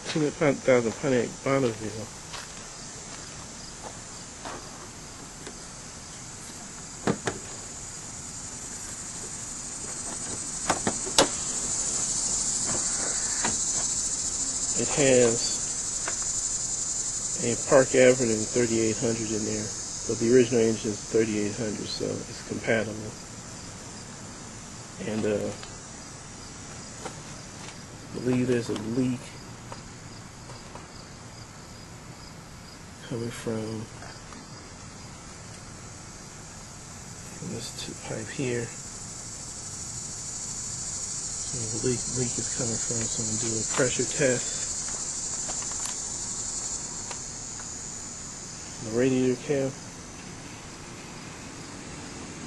2000 Pontiac Bonneville. It has a Park Avenue 3800 in there, but the original engine is 3800, so it's compatible. And I believe there's a leak coming from this pipe here. So the leak is coming from, so I'm going to do a pressure test. The radiator cap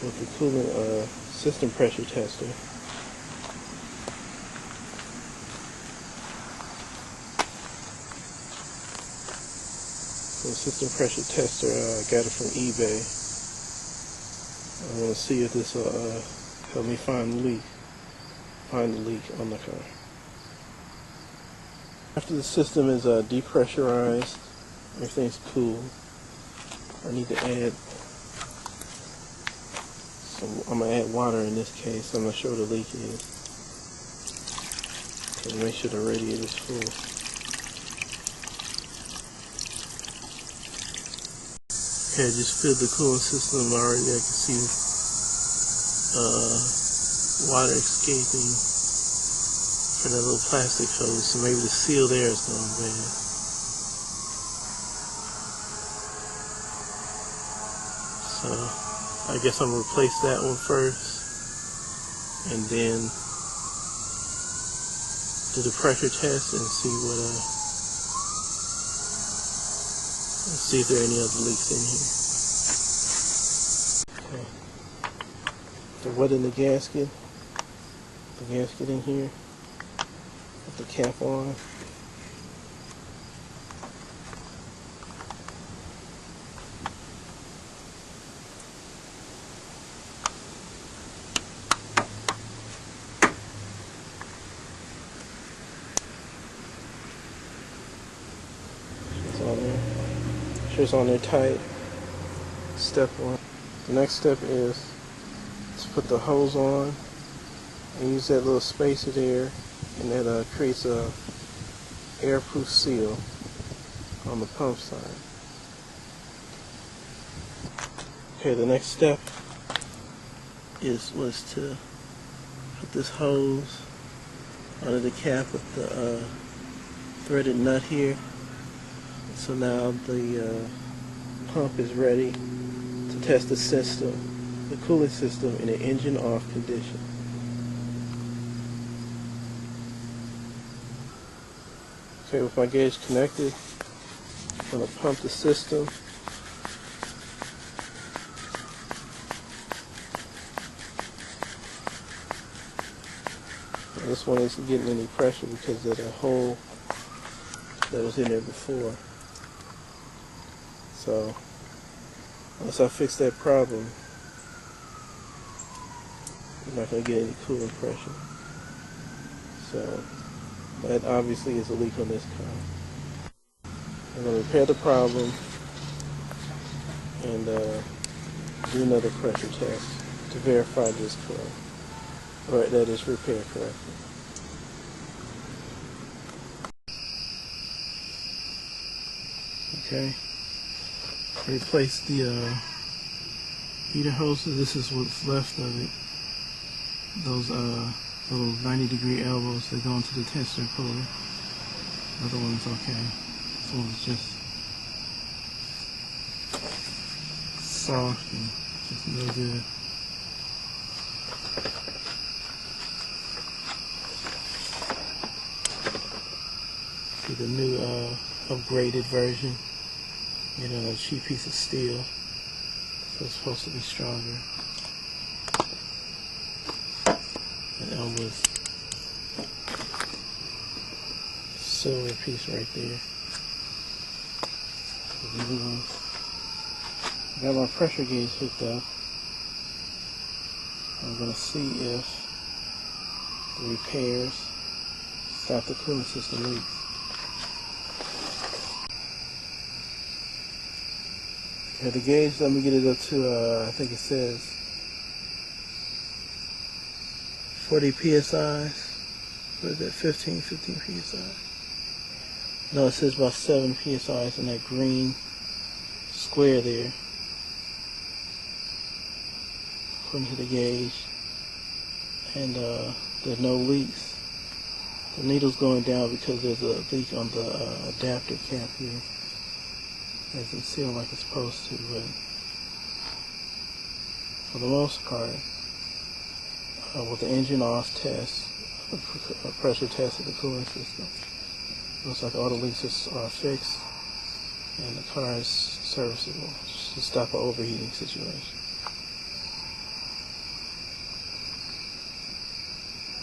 with the coolant system pressure tester. So the system pressure tester, I got it from eBay. I want to see if this will help me find the leak on the car. After the system is depressurized, everything's cool, I need to add I'm going to add water in this case. I'm not sure what the leak is. Okay, make sure the radiator is full. Okay, I just filled the cooling system already. I can see water escaping from that little plastic hose, so maybe the seal there is going bad. So I guess I'm going to replace that one first and then do the pressure test and see if there are any other leaks in here. Okay. So what in the gasket in here with the cap on. Sure it's on there tight. Step one. The next step is to put the hose on and use that little spacer there, and that creates a airproof seal on the pump side. Okay, the next step was to put this hose under the cap with the threaded nut here. So now the pump is ready to test the system, the cooling system, in an engine off condition. Okay, with my gauge connected, I'm going to pump the system. And this one isn't getting any pressure because of the hole that was in there before. So once I fix that problem, I'm not going to get any coolant pressure. So that obviously is a leak on this car. I'm going to repair the problem and do another pressure test to verify this correct, or that it's repaired correctly. Okay. Replace the heater hoses. This is what's left of it. Those little 90-degree elbows that go into the tester pulley. The other one's okay. This one's just soft and just no good. See the new upgraded version. You know, a cheap piece of steel, so it's supposed to be stronger. That elbow's silver piece right there. I got my pressure gauge hooked up. I'm going to see if the repairs stop the cooling system leaks. Okay, the gauge, let me get it up to, I think it says 40 psi. What is that, 15 psi? No, it says about 7 psi in that green square there. According to the gauge. And there's no leaks. The needle's going down because there's a leak on the adapter cap here. It doesn't seal like it's supposed to, but for the most part, with the engine off test, a pressure test of the cooling system, looks like all the leaks are fixed and the car is serviceable to stop an overheating situation.